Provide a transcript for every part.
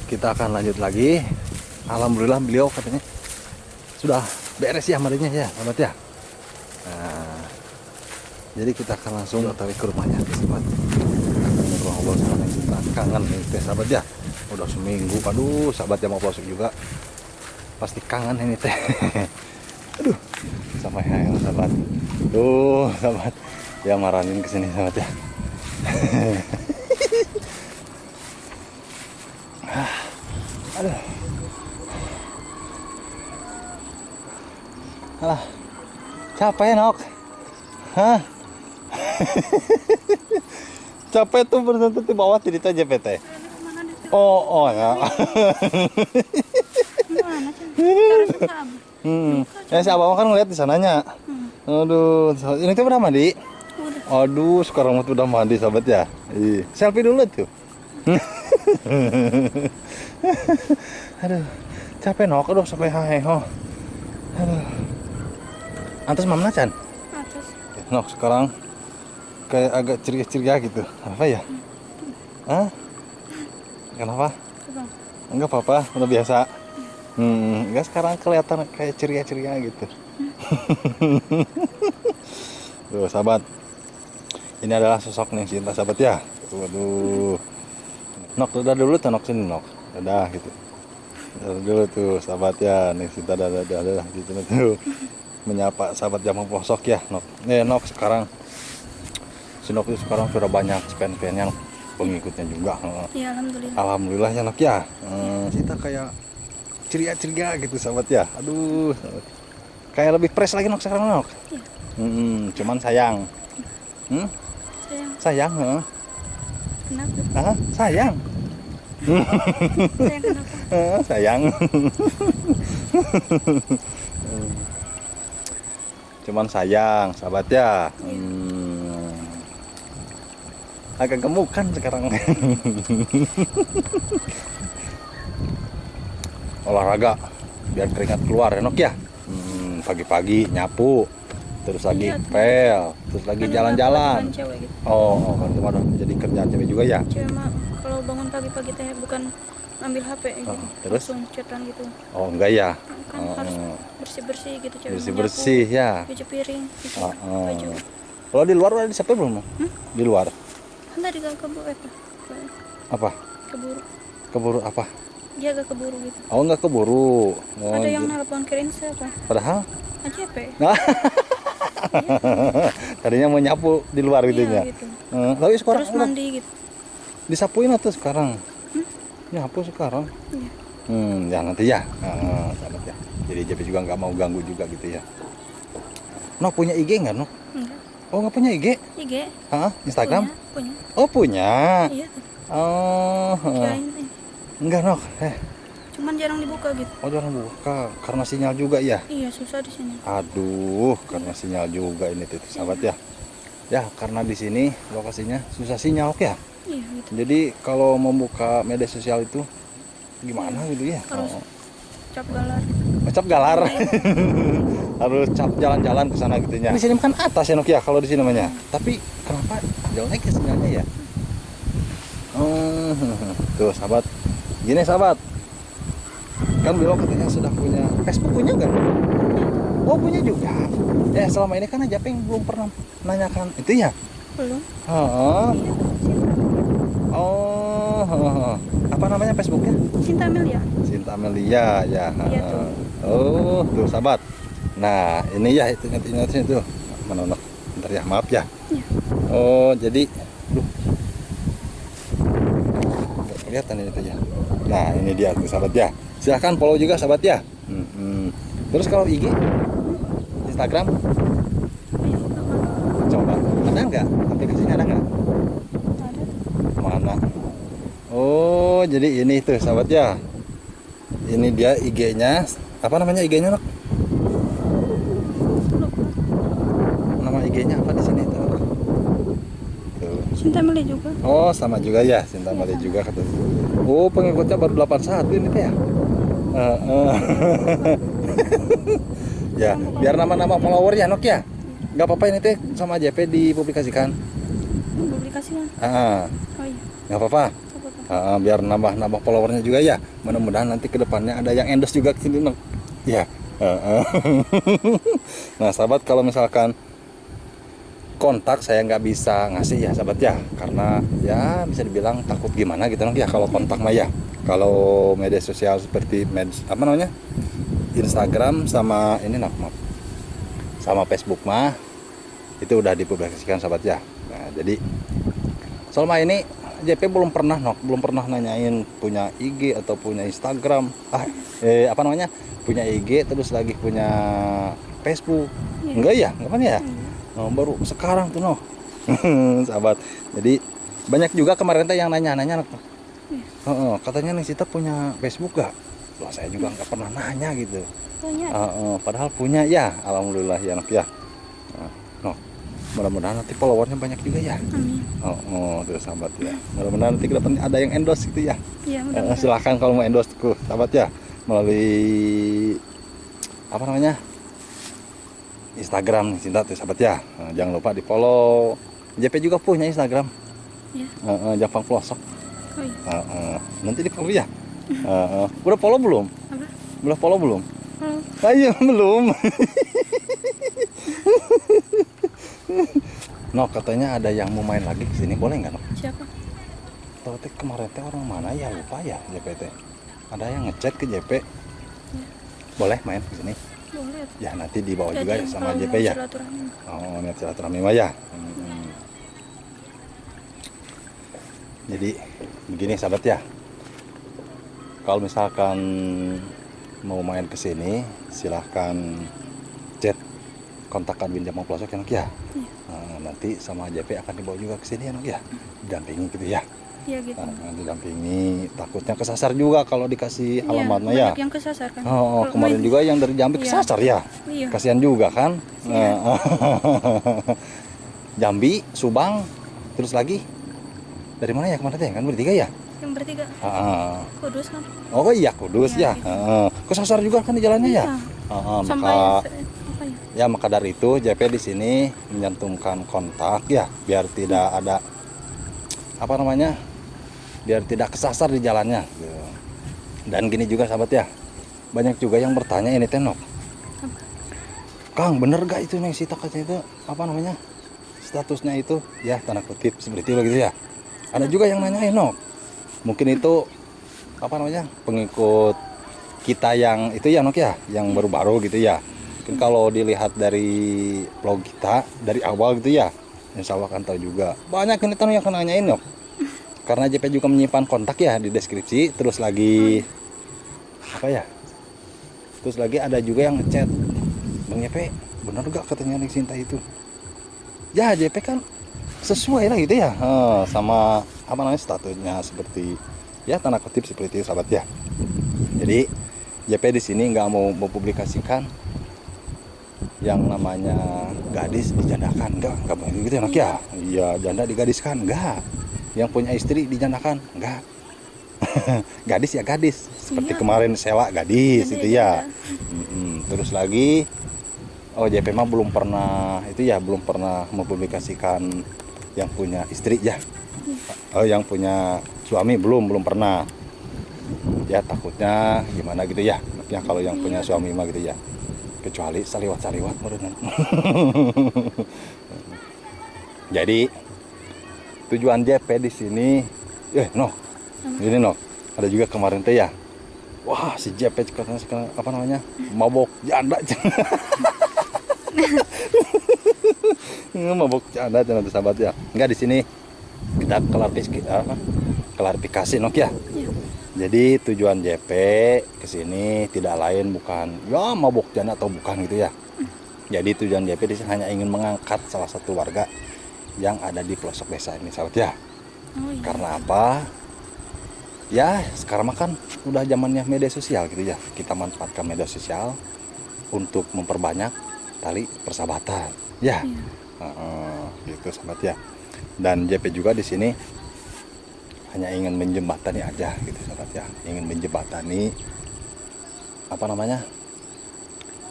kita akan lanjut lagi. Alhamdulillah beliau katanya sudah beres ya mandinya ya, sahabat ya. Nah, jadi kita akan langsung otw ke rumahnya, sahabat. Ngobrol-ngobrol sama Neng Sinta. Kangen nih teh, sahabat ya. Udah seminggu, aduh, sahabat yang mau pelosok juga. Pasti kangen ini teh. Aduh, sama ya, sahabat. Tuh, sahabat. Dia maranin ke sini, sahabat ya. Aduh. Alah. Capek, Nok. Hah? Capek tuh berhenti di bawah tidak aja PT. Oh ya. Ya si abang kan ngeliat di sananya. Aduh, ini tuh udah mandi? Udah. Aduh, sekarang udah mandi, sahabat ya. Selfie dulu tuh. Aduh, capek Nok, aduh sampai hahe ho. Aduh. Antus Mamna Chan? Atas. Nok sekarang kayak agak ceria-ceria gitu. Apa ya? Hah? Kenapa? Enggak apa-apa, udah biasa. Enggak, sekarang kelihatan kayak ceria-ceria gitu. Tuh, sahabat. Ini adalah sosok Neng Sinta, sahabat ya. Waduh. Nok, udah dulu tuh Nok sini, Nok. Dadah gitu. Dadah dulu tuh, sahabat ya. Neng Sinta dadah gitu tuh. Menyapa sahabat Jamang Pelosok ya, Nok. Nok sekarang si Nok itu sekarang sudah banyak fan-fannya, pengikutnya juga. Ya, alhamdulillah. Alhamdulillah ya, Nok ya. Kita kayak ceria-ceria gitu, sahabat ya. Aduh, kayak lebih fresh lagi Nok sekarang, Nok. Ya. Cuman sayang. Sayang, heeh. Kenapa? Sayang. Sayang kenapa? Sayang. Cuman sayang, sahabat ya. Agak gemukan sekarang. Olahraga biar keringat keluar ya, Nok ya. Pagi-pagi nyapu, terus lagi pel, terus lagi jalan-jalan. Gitu. Oh, kan itu jadi kerjaan cewek juga ya. Cewek mah kalau bangun pagi-pagi teh bukan ngambil HP gitu. Terus langsung chatan gitu. Oh, enggak ya. Kan harus bersih-bersih gitu, cewek. Bersih-bersih ya. Cuci piring, cuci baju. Kalau di luar udah disapu belum? Di luar. Kan tadi keburu Apa? Keburu apa? Dia agak keburu gitu. Oh, enggak keburu. Ada yang nelpon kirain siapa? Padahal AJP. Tadinya mau nyapu di luar gitu ya. Gitu. Tapi sekarang terus mandi gitu. Disapuin atau sekarang? Nyapu sekarang. Iya. Ya nanti ya. Sahabat ya. Jadi JP juga nggak mau ganggu juga gitu ya. Nok punya IG nggak, Nok? Enggak. Oh, nggak punya IG? IG? Instagram? Punya. Oh, punya. Iya. Oh. Enggak, Nok. Cuman jarang dibuka gitu. Oh, jarang buka karena sinyal juga ya? Iya, susah di sini. Aduh, karena sinyal juga ini tuh, sahabat ya. Ya, karena di sini lokasinya susah sinyal ya. Iya, gitu. Jadi kalau membuka media sosial itu gimana gitu ya? Harus cap galar. Cap galar. Harus cap jalan-jalan ke sana gitu ya. Di sini kan atas ya, Nok ya, kalau di sini namanya. Tapi kenapa jelek ya sinyalnya ya? Tuh, sahabat. Gini, sahabat. Kan beliau katanya sudah punya Facebook, punya kan? Oh, punya juga. Ya, selama ini kan aja belum pernah nanyakan itu ya? Belum. Apa namanya Facebooknya? Sinta Amelia. Sinta Amelia ya. Iya tuh. Oh, tuh sahabat. Nah, ini ya itu tuh. Mana Nok? Bentar ya, maaf ya. Iya. Oh, jadi nggak kelihatan ini tuh ya. Nah, ini dia tuh sahabat ya. Silahkan follow juga sahabat ya. Terus kalau IG, Instagram, coba ada nggak? Aplikasinya ada nggak? Ada. Mana? Oh, jadi ini tuh sahabat ya. Ini dia IG-nya. Apa namanya IG-nya, Nok? Nama IG-nya apa di sini tuh? Sinta Amelia juga. Oh, sama juga ya, Sinta Amelia juga kata. Oh, pengikutnya baru 81 ini teh ya. Ya, biar nama-nama follower ya, Nok ya. Nggak apa-apa ini teh sama JP dipublikasikan. Publikasikan. Oh iya. Nggak apa-apa. Biar nambah followernya juga ya. Mudah-mudahan nanti kedepannya ada yang endorse juga ke sini Nok. Ya. Nah sahabat, kalau misalkan kontak saya nggak bisa ngasih ya sahabat ya, karena ya bisa dibilang takut gimana gitu Nok ya kalau kontak mah ya. Kalau media sosial seperti apa namanya, Instagram sama ini Nok, sama Facebook mah itu udah dipublikasikan sahabat ya. Nah jadi selama ini JP belum pernah nanyain punya IG atau punya Instagram, apa namanya, punya IG terus lagi punya Facebook. Enggak ya, enggak ya. Baru sekarang tuh Nok. Sahabat. Jadi banyak juga kemarin teh yang nanya-nanya Nok. Katanya nih Sita punya Facebook gak? Loh, saya juga nggak pernah nanya gitu. Padahal punya ya, alhamdulillah ya Nok ya. Nok, mudah-mudahan nanti followernya banyak juga ya. Amin. Terus sahabat ya. Mudah-mudahan nanti ke depan ada yang endorse gitu ya. Iya, mudah-mudahan. Silahkan kalau mau endorse ku sahabat ya, melalui apa namanya, Instagram Cinta tuh sahabat ya. Jangan lupa di follow. JP juga punya Instagram. Jampang Pelosok. Nanti di follow ya. Udah follow belum? Apa? Udah follow belum? Halo. Belum. Nok, katanya ada yang mau main lagi ke sini, boleh nggak Nok? Siapa? Tahu teh kemarin teh orang mana ya, lupa ya JP teh. Ada yang ngechat ke JP. Boleh main ke sini? Boleh. Ya nanti dibawa juga ya sama kalau JP mau ya. silaturahmi. Niat silaturahmi mah ya. Jadi begini sahabat ya. Kalau misalkan mau main ke sini, silahkan chat kontak admin Jampang Pelosok ya Nok ya. Nanti sama JP akan dibawa juga ke sini ya Nok ya. Didampingi gitu ya. Iya gitu. Didampingi, takutnya kesasar juga kalau dikasih alamatnya ya. Banyak yang kesasar kan. Kemarin juga yang dari Jambi kesasar ya. Iya. Kasihan juga kan. Jambi, Subang, terus lagi dari mana ya kemarin teh? Kan bertiga ya? Yang bertiga. Kudus kan. Oh iya Kudus ya. Kesasar juga kan di jalannya ya. Maka dari itu JP di sini menyantumkan kontak ya, biar tidak ada apa namanya, biar tidak kesasar di jalannya. Dan gini juga sahabat ya, banyak juga yang bertanya ini Tenok, Kang bener gak itu nih Sita katanya itu apa namanya, statusnya itu ya tanda kutip seperti itu gitu ya. Ada juga yang nanyain Nok, mungkin itu apa namanya, pengikut kita yang itu ya Nok ya, yang baru-baru gitu ya. Mungkin kalau dilihat dari vlog kita dari awal gitu ya, insya Allah akan tahu juga. Banyak ini yang akan nanyain Nok, karena JP juga menyimpan kontak ya di deskripsi. Terus lagi apa ya, terus lagi ada juga yang ngechat, Bang JP bener gak katanya nih Sinta itu ya. JP kan sesuai lah gitu ya, sama apa namanya, statusnya seperti ya tanda kutip seperti itu sahabat ya. Jadi JP di sini nggak mau mempublikasikan yang namanya gadis dijandakan, nggak boleh gitu ya Nok ya. Iya, janda digadiskan enggak, yang punya istri dijandakan enggak. Gadis ya gadis, seperti kemarin Sela gadis itu ya. Terus lagi JP mah belum pernah itu ya, belum pernah mempublikasikan yang punya istri ya. Yang punya suami belum pernah ya, takutnya gimana gitu ya kalau yang punya suami mah gitu ya, kecuali saliwat meureun. Jadi tujuan JP di sini Nok, ini Nok, ada juga kemarin teh ya, wah si JP katanya sekarang apa namanya, mabok janda. Mabok janda nanti sahabat ya. Enggak, di sini kita klarifikasi Nok ya. Jadi tujuan JP ke sini tidak lain bukan ya mabok janda atau bukan gitu ya. Jadi tujuan JP di sini hanya ingin mengangkat salah satu warga yang ada di pelosok desa ini sahabat ya. Karena apa? Ya sekarang kan udah zamannya media sosial gitu ya. Kita manfaatkan media sosial untuk memperbanyak tali persahabatan ya. Gitu sahabat ya. Dan JP juga di sini hanya ingin menjembatani aja gitu sahabat ya, ingin menjembatani apa namanya,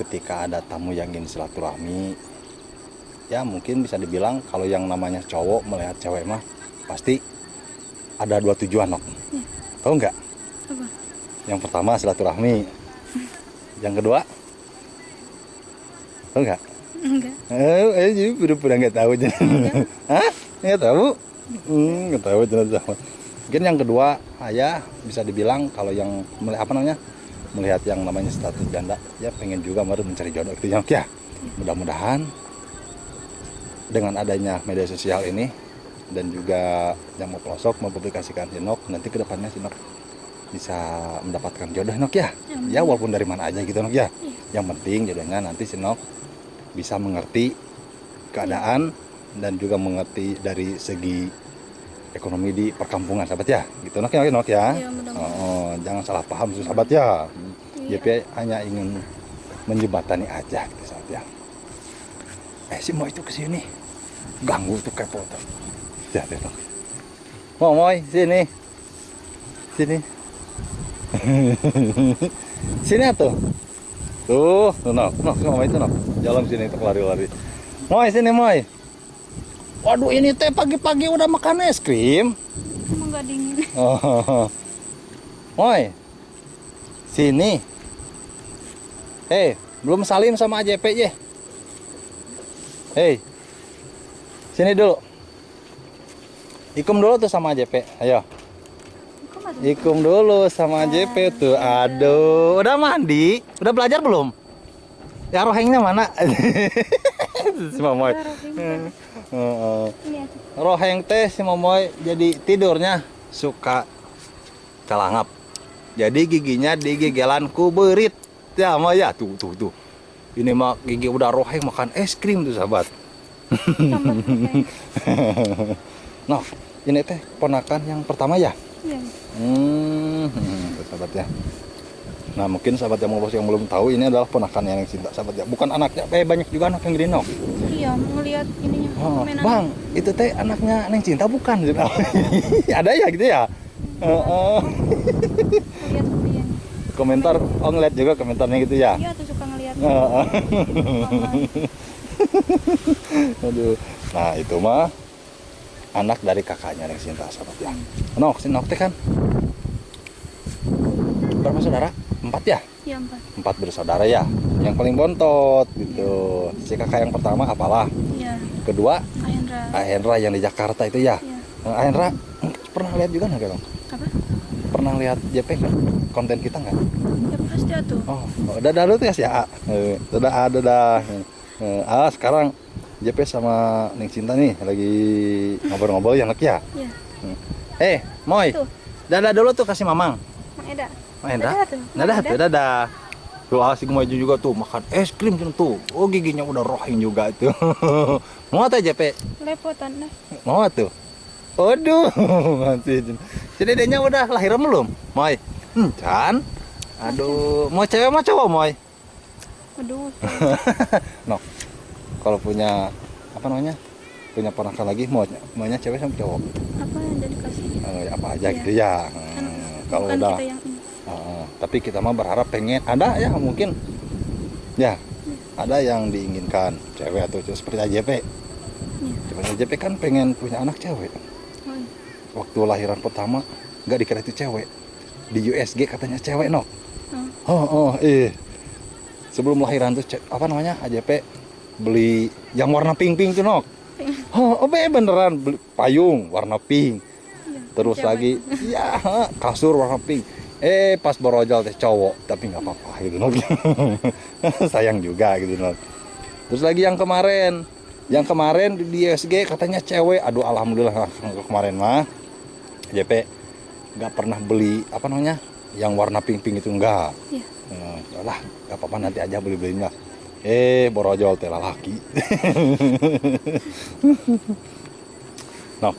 ketika ada tamu yang ingin silaturahmi ya, mungkin bisa dibilang kalau yang namanya cowok melihat cewek mah pasti ada 2 tujuan, Nok. Iya. Tahu nggak? Apa? Yang pertama silaturahmi. Yang kedua, tahu nggak? Enggak. Jadi pura-pura nggak tahu aja. Hah? Nggak tahu? Nggak tahu ternyata. Mungkin yang kedua, ayah bisa dibilang kalau yang melihat yang namanya status janda, ya pengen juga baru mencari jodoh itu ya. Mudah-mudahan dengan adanya media sosial ini dan juga yang mau pelosok mempublikasikan Sinok, nanti kedepannya Sinok bisa mendapatkan jodoh, Nok ya. Ya walaupun dari mana aja gitu, Nok ya. Yang penting jodohnya nanti Sinok bisa mengerti keadaan dan juga mengerti dari segi ekonomi di perkampungan, sahabat ya. Gitu, Nok ya, Nok ya. Iya, mudah-mudahan. Jangan salah paham, sahabat ya. Iya. JP hanya ingin menjembatani aja, gitu, sahabat ya. Si Moy itu kesini, ganggu tuh kepo tuh. Ya, Nok. Moy, sini, sini. Sini tuh. Tuh, Nok, Moy itu, Nok. Jalan sini tuh lari-lari. Moy, sini, Moy. Waduh, ini teh pagi-pagi udah makan es krim. Emang nggak dingin. Oh. Moy, sini. Hei, belum salim sama AJP ya? Hei, sini dulu. Ikum dulu tuh sama AJP, ayo. Ikum dulu sama AJP tuh. Aduh, udah mandi? Udah belajar belum? Ya rohengnya mana? Si Momoy. Roheng teh si Momoy jadi tidurnya suka calangap. Jadi giginya digigelan ku berit. Ya mah ya tuh. Ini mah gigi udah roheng makan es krim tuh, sahabat. Nah, ini teh ponakan yang pertama ya? Iya. Tuh, sahabat ya. Nah, mungkin sahabat yang belum tahu ini adalah ponakan yang cinta, sahabat ya. Bukan anaknya, banyak juga anak yang gini, Nok. Iya, ngelihat ininya. Mainan. Bang, itu teh anaknya Neng Cinta bukan? Ada ya gitu ya? Lihat dia. Komentar, ngeliat juga komentarnya gitu ya? Iya tuh suka ngelihat. Aduh. Nah, itu mah anak dari kakaknya Neng Cinta, sahabat ya. Nok, si Nok teh kan berapa saudara? 4 ya? Iya, 4. 4 bersaudara ya. Yang paling bontot gitu. Si kakak yang pertama apalah? Iya. Kedua Ahendra. Ahendra yang di Jakarta itu ya. Iya. Ahendra pernah lihat juga nggak, Dong? Apa? Pernah lihat JP nggak? Konten kita nggak? Ya pasti atuh. Udah dulu tuh ya si A. Dadah. Sekarang JP sama Neng Cinta nih lagi ngobrol-ngobrol ya, Nak ya. Iya. Moy. Tuh. Dadah dulu tuh kasih Mamang. Mang Eda. Ahendra. Dadah tuh. Dadah. Tuh asik maju juga tuh makan es krim tuh. Oh, giginya udah rohing juga tuh. Mau tuh JP? Lepotan dah. Mau tuh. Aduh, masih. Si dedenya udah lahiran belum? Moy. Can. Aduh, mau cewek mau cowok, Moy? Aduh. No. Kalau punya apa namanya? Punya ponakan lagi maunya cewek sama cowok? Apa yang jadi kasih? Apa aja gitu ya. Kalau Bukan udah kita yang ini. tapi kita mah berharap pengen ada ya mungkin ya ada yang diinginkan cewek atau cowok seperti AJP. Cuma AJP kan pengen punya anak cewek. Waktu lahiran pertama nggak dikira itu cewek, di USG katanya cewek, Nok. Sebelum lahiran tuh apa namanya AJP beli yang warna pink tuh, Nok. Beneran beli payung warna pink. Terus cewek. lagi ya kasur warna pink. Pas borojol teh cowok, tapi nggak apa-apa gitu, Nok. Sayang juga gitu, Nok. Terus lagi yang kemarin di USG katanya cewek. Aduh, alhamdulillah kemarin mah JP nggak pernah beli apa namanya yang warna pink itu enggak. Iya. Lah, nggak apa-apa nanti aja belinya. Borojol teh laki. Nok.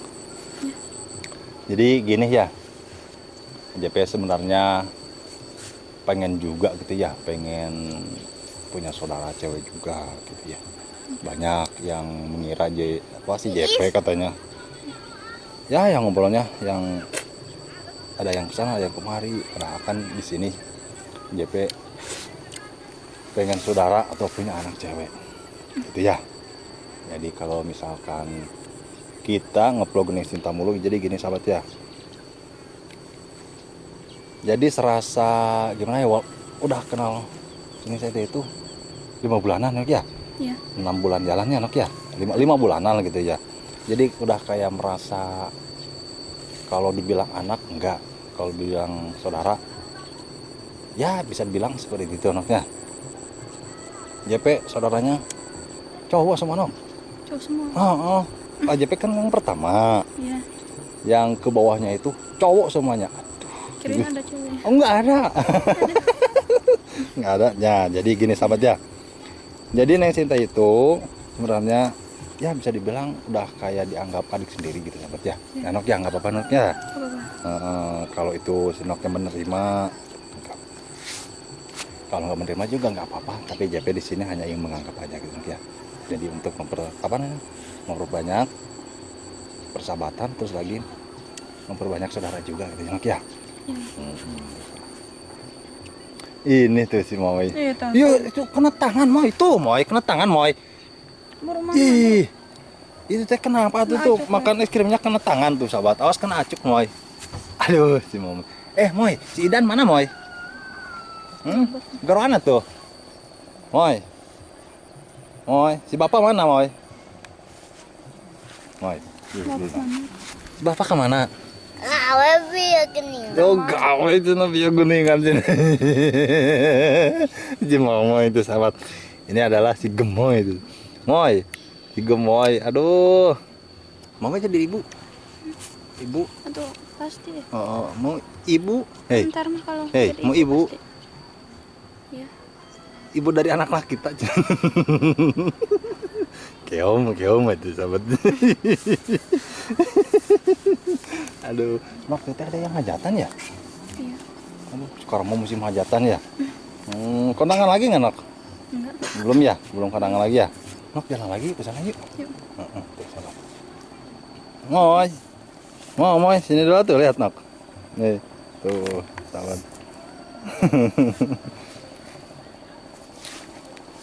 Jadi gini ya. JP sebenarnya pengen juga gitu ya, pengen punya saudara cewek juga gitu ya. Banyak yang mengira si JP katanya. Ya, yang ngobrolnya yang ada yang kesana, ada yang kemari. Padahal kan di sini JP pengen saudara atau punya anak cewek. Gitu ya. Jadi kalau misalkan kita ngeplog Neng Cinta mulu, jadi gini sahabat ya. Jadi serasa gimana ya, udah kenal ini saya itu 5 bulanan ya. Iya. 6 bulan jalannya ya. 5 bulanan gitu ya. Jadi udah kayak merasa kalau dibilang anak enggak, kalau dibilang saudara ya bisa dibilang seperti itu ya. JP saudaranya cowok sama Nok. Cowok semua. Oh. JP kan yang pertama. Iya. Yang ke bawahnya itu cowok semuanya. Kirain ada cowoknya. Oh, enggak ada. Enggak ada. Ya, jadi gini sahabat ya. Jadi Neng Sinta itu sebenarnya ya bisa dibilang udah kayak dianggap adik sendiri gitu sahabat ya. Ya Nok ya, nggak apa-apa Nok ya. Kalau itu si Nok yang menerima, kalau nggak menerima juga nggak apa-apa. Tapi JP di sini hanya ingin menganggap aja gitu Nok ya. Jadi untuk memperbanyak persahabatan, terus lagi memperbanyak saudara juga gitu Nok ya. Ini tuh si Moy. Yuk, itu kena tangan Moy, itu Moy, kena tangan Moy. Ih, itu teh kenapa tuh tuh makan es krimnya kena tangan tuh sahabat. Awas kena acuk Moy. Aduh si Moy. Moy, si Idan mana Moy? Garoana tuh. Moy. Si bapak mana Moy? Moy. Bapak kemana? Oh, gawe itu nabi kuningan sini. Si Moy itu sahabat. Ini adalah si Gemoy itu. Moy, si Gemoy. Aduh. Mau nggak jadi ibu? Ibu? Aduh, pasti. Mau ibu? Ntar mah kalau mau ibu? pasti. Ya. Ibu dari anak laki kita. Keom itu sahabat. Aduh, Nok kita ada yang hajatan ya? Iya. Aduh, sekarang mau musim hajatan ya? Kondangan lagi nggak Nok? Enggak. Belum ya? Belum kondangan lagi ya? Nok jalan lagi ke sana yuk. Yuk. Moy, sini dulu tuh lihat Nok. Nih, tuh sahabat.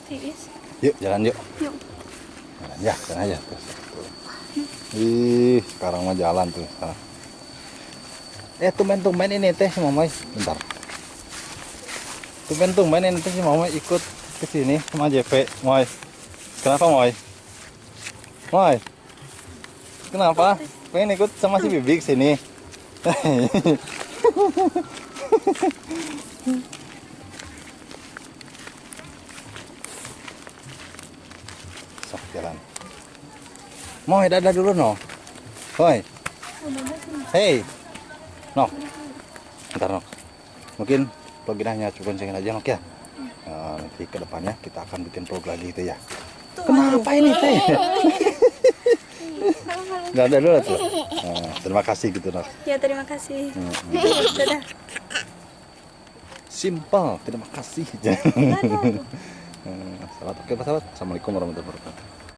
Tiis. Yuk jalan yuk. Yuk. Jalan ya, jalan aja terus. Ih, sekarang mah jalan tuh. Tumben ini teh si Moy. Bentar. Tumben ini teh si Moy ikut ke sini sama JP, Moy. Kenapa Moy? Moy. Kenapa? Pengen ikut sama si Bibik sini. Sok jalan. Moy, dadah dulu no. Moy. Hey. Nok. Bentar Nok. Mungkin vlog ini hanya cukup segini aja Nok ya. Nanti ke depannya kita akan bikin vlog lagi gitu ya. Kenapa ini teh? Dadah dulu tuh. Terima kasih gitu Nok. Ya, terima kasih. Dadah. Simple, terima kasih. Sahabat, oke sahabat. Assalamualaikum warahmatullahi wabarakatuh.